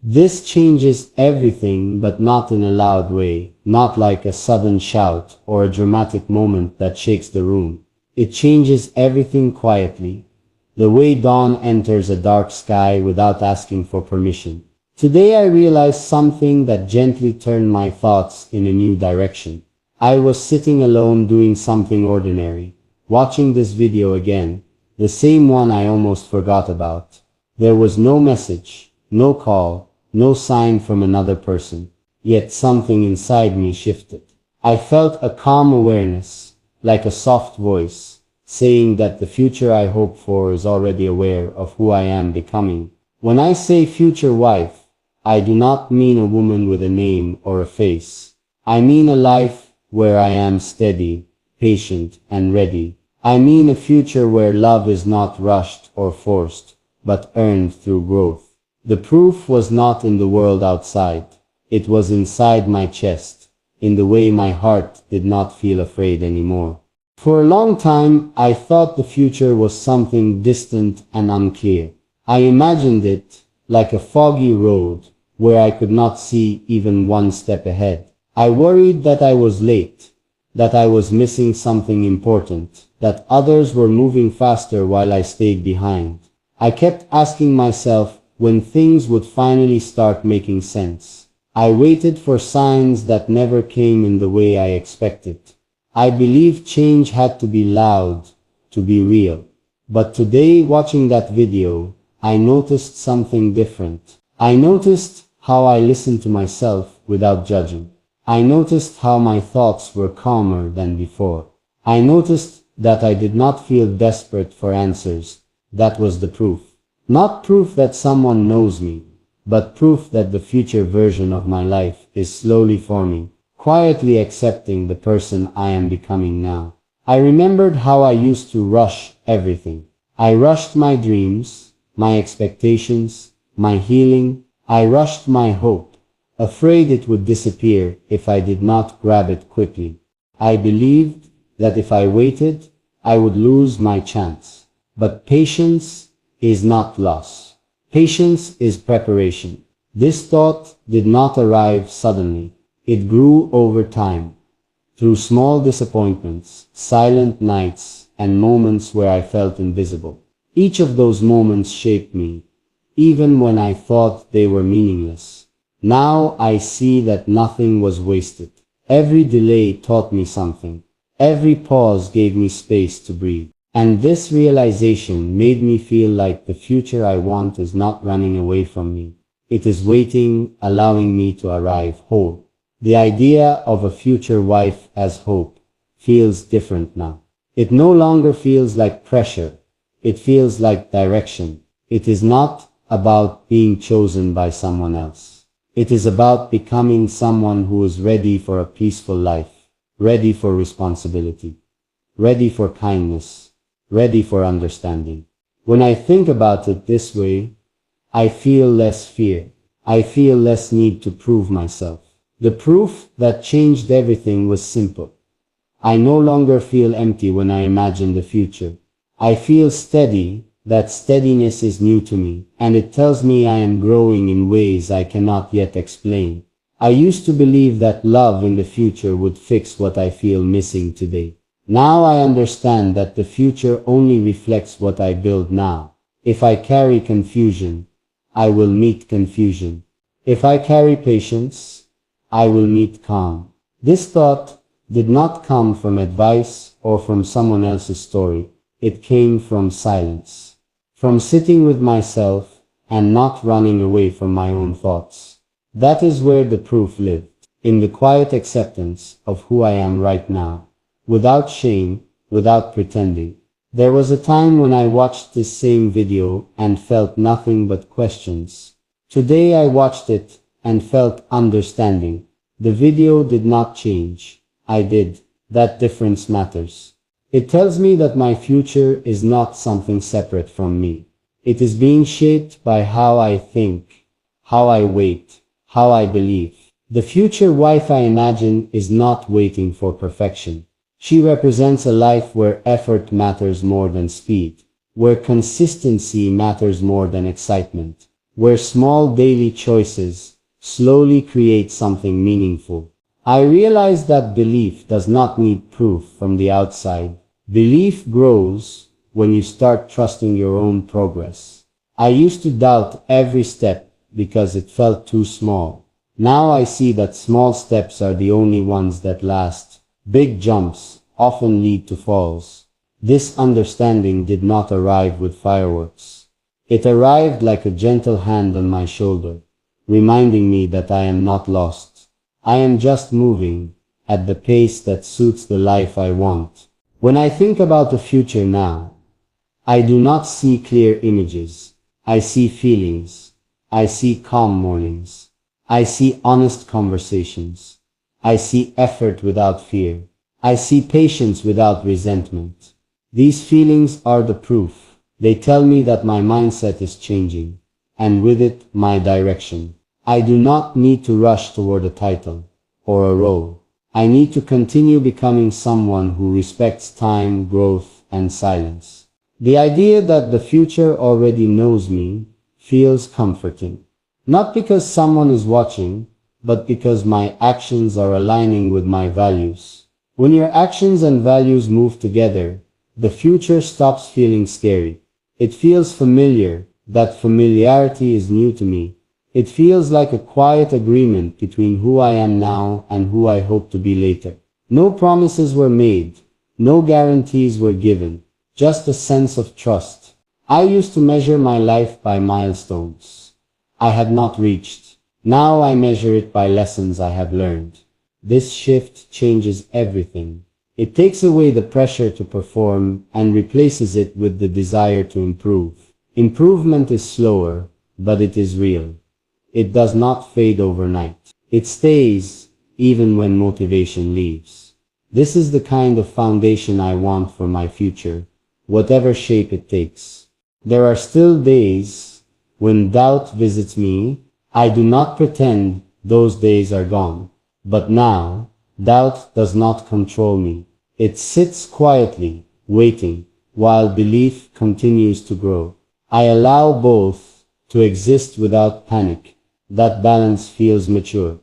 This changes everything, but not in a loud way, not like a sudden shout or a dramatic moment that shakes the room. It changes everything quietly, the way dawn enters a dark sky without asking for permission. Today I realized something that gently turned my thoughts in a new direction. I was sitting alone doing something ordinary, watching this video again, the same one I almost forgot about. There was no message, no call, no sign from another person, yet something inside me shifted. I felt a calm awareness, like a soft voice, saying that the future I hope for is already aware of who I am becoming. When I say future wife, I do not mean a woman with a name or a face. I mean a life where I am steady, patient, and ready. I mean a future where love is not rushed or forced, but earned through growth. The proof was not in the world outside. It was inside my chest, in the way my heart did not feel afraid anymore. For a long time, I thought the future was something distant and unclear. I imagined it like a foggy road, where I could not see even one step ahead. I worried that I was late, that I was missing something important, that others were moving faster while I stayed behind. I kept asking myself when things would finally start making sense. I waited for signs that never came in the way I expected. I believed change had to be loud, to be real. But today, watching that video, I noticed something different. I noticed how I listened to myself without judging. I noticed how my thoughts were calmer than before. I noticed that I did not feel desperate for answers. That was the proof. Not proof that someone knows me, but proof that the future version of my life is slowly forming, quietly accepting the person I am becoming now. I remembered how I used to rush everything. I rushed my dreams, my expectations, my healing. I rushed my hope, afraid it would disappear if I did not grab it quickly. I believed that if I waited, I would lose my chance. But patience is not loss. Patience is preparation. This thought did not arrive suddenly. It grew over time, through small disappointments, silent nights, and moments where I felt invisible. Each of those moments shaped me, even when I thought they were meaningless. Now I see that nothing was wasted. Every delay taught me something. Every pause gave me space to breathe. And this realization made me feel like the future I want is not running away from me. It is waiting, allowing me to arrive whole. The idea of a future wife as hope feels different now. It no longer feels like pressure. It feels like direction. It is not about being chosen by someone else. It is about becoming someone who is ready for a peaceful life, ready for responsibility, ready for kindness, ready for understanding. When I think about it this way, I feel less fear. I feel less need to prove myself. The proof that changed everything was simple. I no longer feel empty when I imagine the future. I feel steady. That steadiness is new to me, and it tells me I am growing in ways I cannot yet explain. I used to believe that love in the future would fix what I feel missing today. Now I understand that the future only reflects what I build now. If I carry confusion, I will meet confusion. If I carry patience, I will meet calm. This thought did not come from advice or from someone else's story. It came from silence. From sitting with myself and not running away from my own thoughts. That is where the proof lived, in the quiet acceptance of who I am right now, without shame, without pretending. There was a time when I watched this same video and felt nothing but questions. Today I watched it and felt understanding. The video did not change. I did. That difference matters. It tells me that my future is not something separate from me. It is being shaped by how I think, how I wait, how I believe. The future wife I imagine is not waiting for perfection. She represents a life where effort matters more than speed, where consistency matters more than excitement, where small daily choices slowly create something meaningful. I realized that belief does not need proof from the outside. Belief grows when you start trusting your own progress. I used to doubt every step because it felt too small. Now I see that small steps are the only ones that last. Big jumps often lead to falls. This understanding did not arrive with fireworks. It arrived like a gentle hand on my shoulder, reminding me that I am not lost. I am just moving at the pace that suits the life I want. When I think about the future now, I do not see clear images. I see feelings. I see calm mornings. I see honest conversations. I see effort without fear. I see patience without resentment. These feelings are the proof. They tell me that my mindset is changing, and with it, my direction. I do not need to rush toward a title or a role. I need to continue becoming someone who respects time, growth, and silence. The idea that the future already knows me feels comforting. Not because someone is watching, but because my actions are aligning with my values. When your actions and values move together, the future stops feeling scary. It feels familiar. That familiarity is new to me. It feels like a quiet agreement between who I am now and who I hope to be later. No promises were made. No guarantees were given. Just a sense of trust. I used to measure my life by milestones I had not reached. Now I measure it by lessons I have learned. This shift changes everything. It takes away the pressure to perform and replaces it with the desire to improve. Improvement is slower, but it is real. It does not fade overnight. It stays, even when motivation leaves. This is the kind of foundation I want for my future, whatever shape it takes. There are still days when doubt visits me. I do not pretend those days are gone. But now, doubt does not control me. It sits quietly, waiting, while belief continues to grow. I allow both to exist without panic. That balance feels mature.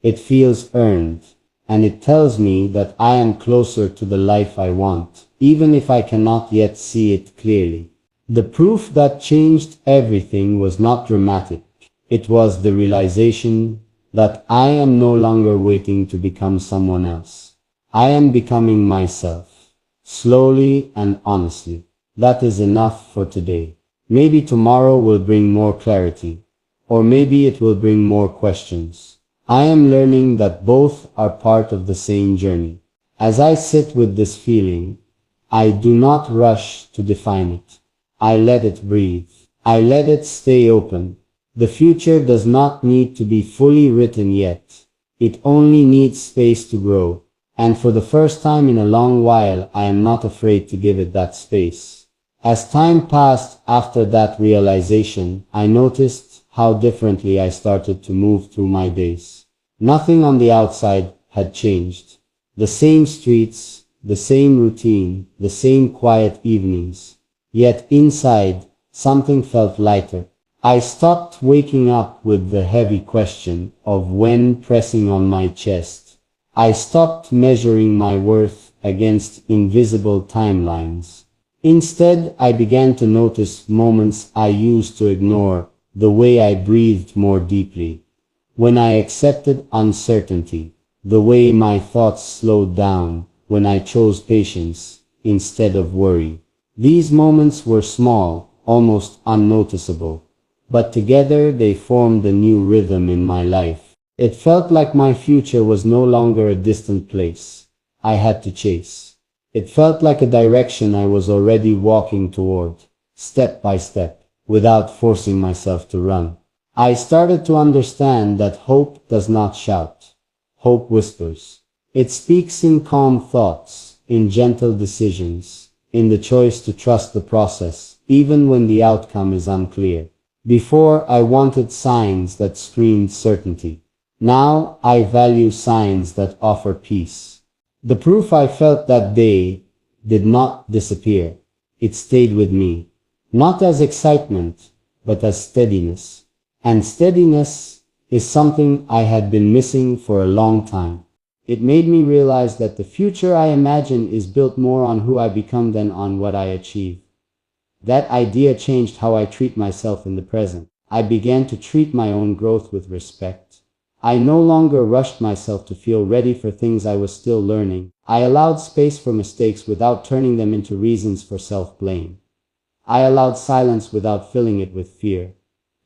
It feels earned, and it tells me that I am closer to the life I want, even if I cannot yet see it clearly. The proof that changed everything was not dramatic. It was the realization that I am no longer waiting to become someone else. I am becoming myself, slowly and honestly. That is enough for today. Maybe tomorrow will bring more clarity. Or maybe it will bring more questions. I am learning that both are part of the same journey. As I sit with this feeling, I do not rush to define it. I let it breathe. I let it stay open. The future does not need to be fully written yet. It only needs space to grow. And for the first time in a long while, I am not afraid to give it that space. As time passed after that realization, I noticed how differently I started to move through my days. Nothing on the outside had changed. The same streets, the same routine, the same quiet evenings. Yet inside, something felt lighter. I stopped waking up with the heavy question of when pressing on my chest. I stopped measuring my worth against invisible timelines. Instead, I began to notice moments I used to ignore. The way I breathed more deeply. When I accepted uncertainty. The way my thoughts slowed down. When I chose patience instead of worry. These moments were small, almost unnoticeable. But together they formed a new rhythm in my life. It felt like my future was no longer a distant place I had to chase. It felt like a direction I was already walking toward, step by step. Without forcing myself to run. I started to understand that hope does not shout. Hope whispers. It speaks in calm thoughts, in gentle decisions, in the choice to trust the process, even when the outcome is unclear. Before, I wanted signs that screamed certainty. Now, I value signs that offer peace. The proof I felt that day did not disappear. It stayed with me. Not as excitement, but as steadiness. And steadiness is something I had been missing for a long time. It made me realize that the future I imagine is built more on who I become than on what I achieve. That idea changed how I treat myself in the present. I began to treat my own growth with respect. I no longer rushed myself to feel ready for things I was still learning. I allowed space for mistakes without turning them into reasons for self-blame. I allowed silence without filling it with fear.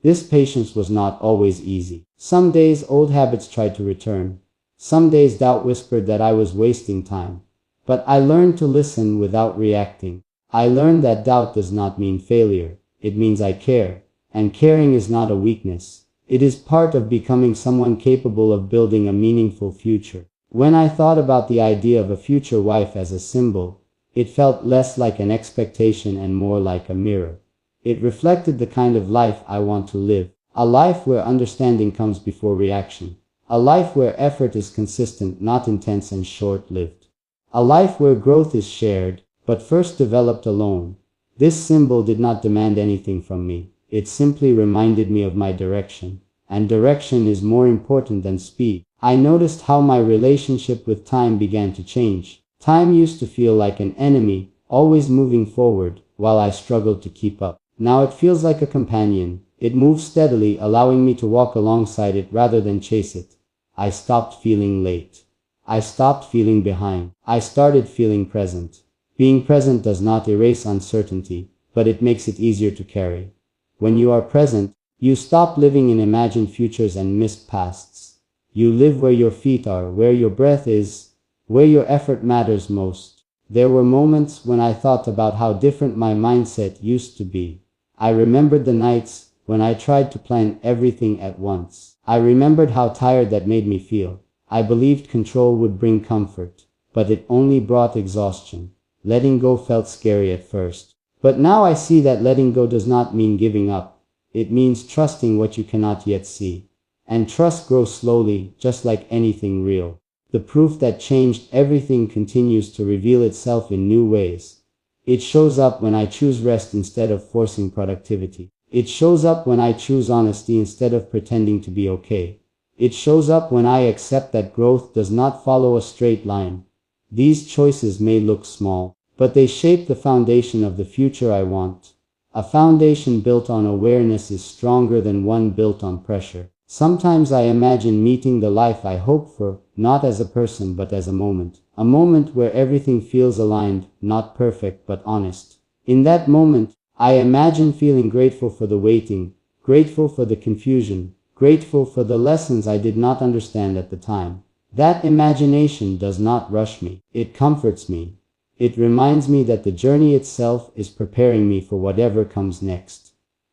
This patience was not always easy. Some days old habits tried to return. Some days doubt whispered that I was wasting time. But I learned to listen without reacting. I learned that doubt does not mean failure. It means I care. And caring is not a weakness. It is part of becoming someone capable of building a meaningful future. When I thought about the idea of a future wife as a symbol, it felt less like an expectation and more like a mirror. It reflected the kind of life I want to live. A life where understanding comes before reaction. A life where effort is consistent, not intense and short-lived. A life where growth is shared, but first developed alone. This symbol did not demand anything from me. It simply reminded me of my direction. And direction is more important than speed. I noticed how my relationship with time began to change. Time used to feel like an enemy, always moving forward, while I struggled to keep up. Now it feels like a companion. It moves steadily, allowing me to walk alongside it rather than chase it. I stopped feeling late. I stopped feeling behind. I started feeling present. Being present does not erase uncertainty, but it makes it easier to carry. When you are present, you stop living in imagined futures and missed pasts. You live where your feet are, where your breath is, where your effort matters most. There were moments when I thought about how different my mindset used to be. I remembered the nights when I tried to plan everything at once. I remembered how tired that made me feel. I believed control would bring comfort, but it only brought exhaustion. Letting go felt scary at first. But now I see that letting go does not mean giving up. It means trusting what you cannot yet see. And trust grows slowly, just like anything real. The proof that changed everything continues to reveal itself in new ways. It shows up when I choose rest instead of forcing productivity. It shows up when I choose honesty instead of pretending to be okay. It shows up when I accept that growth does not follow a straight line. These choices may look small, but they shape the foundation of the future I want. A foundation built on awareness is stronger than one built on pressure. Sometimes I imagine meeting the life I hope for, not as a person but as a moment. A moment where everything feels aligned, not perfect but honest. In that moment, I imagine feeling grateful for the waiting, grateful for the confusion, grateful for the lessons I did not understand at the time. That imagination does not rush me. It comforts me. It reminds me that the journey itself is preparing me for whatever comes next.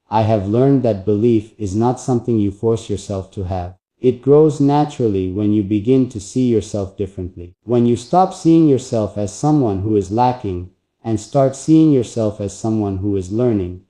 I have learned that belief is not something you force yourself to have. It grows naturally when you begin to see yourself differently. When you stop seeing yourself as someone who is lacking and start seeing yourself as someone who is learning.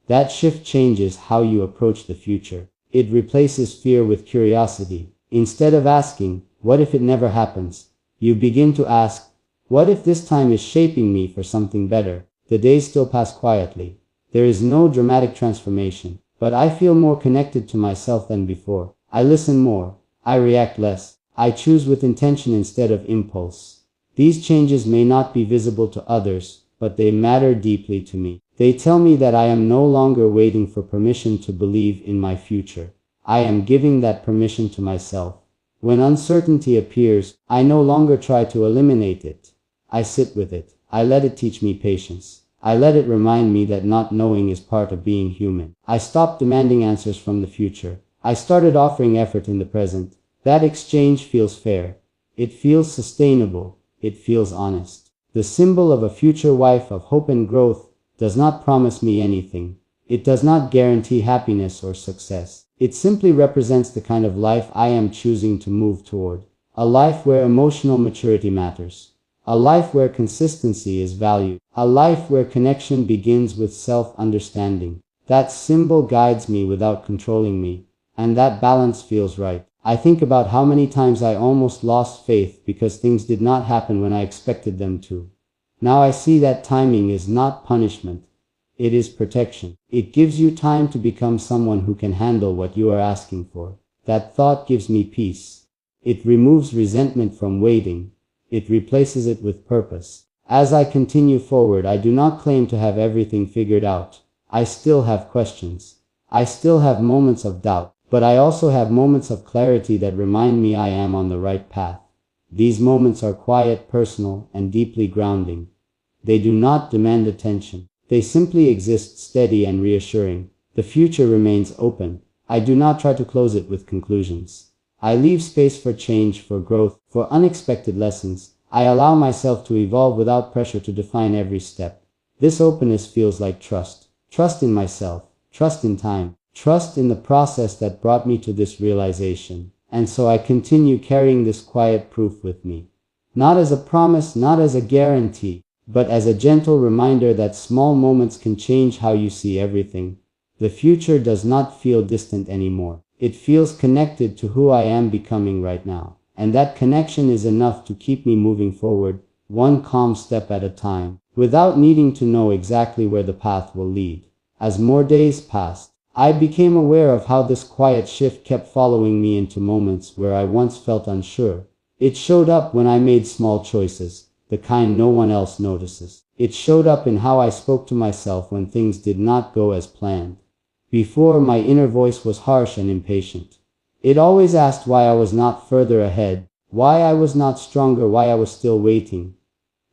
That shift changes how you approach the future. It replaces fear with curiosity. Instead of asking, "What if it never happens?" you begin to ask, "What if this time is shaping me for something better?" The days still pass quietly. There is no dramatic transformation, but I feel more connected to myself than before. I listen more. I react less. I choose with intention instead of impulse. These changes may not be visible to others, but they matter deeply to me. They tell me that I am no longer waiting for permission to believe in my future. I am giving that permission to myself. When uncertainty appears, I no longer try to eliminate it. I sit with it. I let it teach me patience. I let it remind me that not knowing is part of being human. I stopped demanding answers from the future. I started offering effort in the present. That exchange feels fair. It feels sustainable. It feels honest. The symbol of a future wife of hope and growth does not promise me anything. It does not guarantee happiness or success. It simply represents the kind of life I am choosing to move toward. A life where emotional maturity matters. A life where consistency is valued. A life where connection begins with self-understanding. That symbol guides me without controlling me. And that balance feels right. I think about how many times I almost lost faith because things did not happen when I expected them to. Now I see that timing is not punishment. It is protection. It gives you time to become someone who can handle what you are asking for. That thought gives me peace. It removes resentment from waiting. It replaces it with purpose. As I continue forward, I do not claim to have everything figured out. I still have questions. I still have moments of doubt, but I also have moments of clarity that remind me I am on the right path. These moments are quiet, personal, and deeply grounding. They do not demand attention. They simply exist, steady and reassuring. The future remains open. I do not try to close it with conclusions. I leave space for change, for growth, for unexpected lessons. I allow myself to evolve without pressure to define every step. This openness feels like trust. Trust in myself. Trust in time. Trust in the process that brought me to this realization. And so I continue carrying this quiet proof with me. Not as a promise, not as a guarantee, but as a gentle reminder that small moments can change how you see everything. The future does not feel distant anymore. It feels connected to who I am becoming right now. And that connection is enough to keep me moving forward, one calm step at a time, without needing to know exactly where the path will lead. As more days passed, I became aware of how this quiet shift kept following me into moments where I once felt unsure. It showed up when I made small choices, the kind no one else notices. It showed up in how I spoke to myself when things did not go as planned. Before, my inner voice was harsh and impatient. It always asked why I was not further ahead, why I was not stronger, why I was still waiting.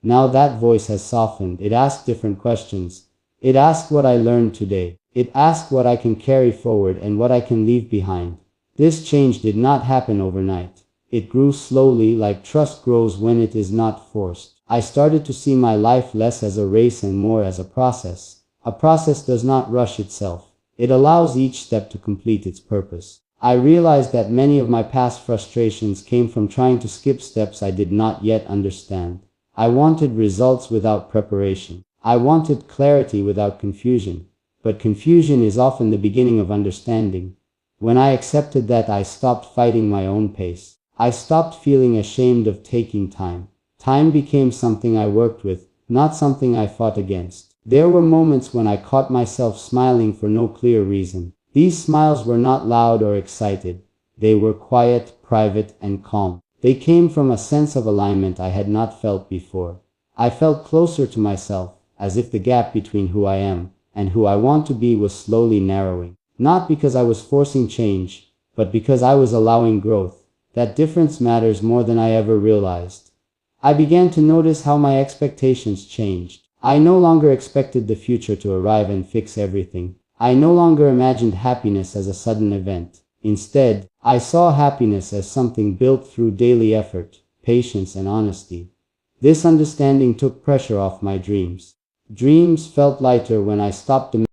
Now that voice has softened. It asks different questions. It asks what I learned today. It asks what I can carry forward and what I can leave behind. This change did not happen overnight. It grew slowly, like trust grows when it is not forced. I started to see my life less as a race and more as a process. A process does not rush itself. It allows each step to complete its purpose. I realized that many of my past frustrations came from trying to skip steps I did not yet understand. I wanted results without preparation. I wanted clarity without confusion. But confusion is often the beginning of understanding. When I accepted that, I stopped fighting my own pace. I stopped feeling ashamed of taking time. Time became something I worked with, not something I fought against. There were moments when I caught myself smiling for no clear reason. These smiles were not loud or excited. They were quiet, private, and calm. They came from a sense of alignment I had not felt before. I felt closer to myself, as if the gap between who I am and who I want to be was slowly narrowing. Not because I was forcing change, but because I was allowing growth. That difference matters more than I ever realized. I began to notice how my expectations changed. I no longer expected the future to arrive and fix everything. I no longer imagined happiness as a sudden event. Instead, I saw happiness as something built through daily effort, patience, and honesty. This understanding took pressure off my dreams. Dreams felt lighter when I stopped demanding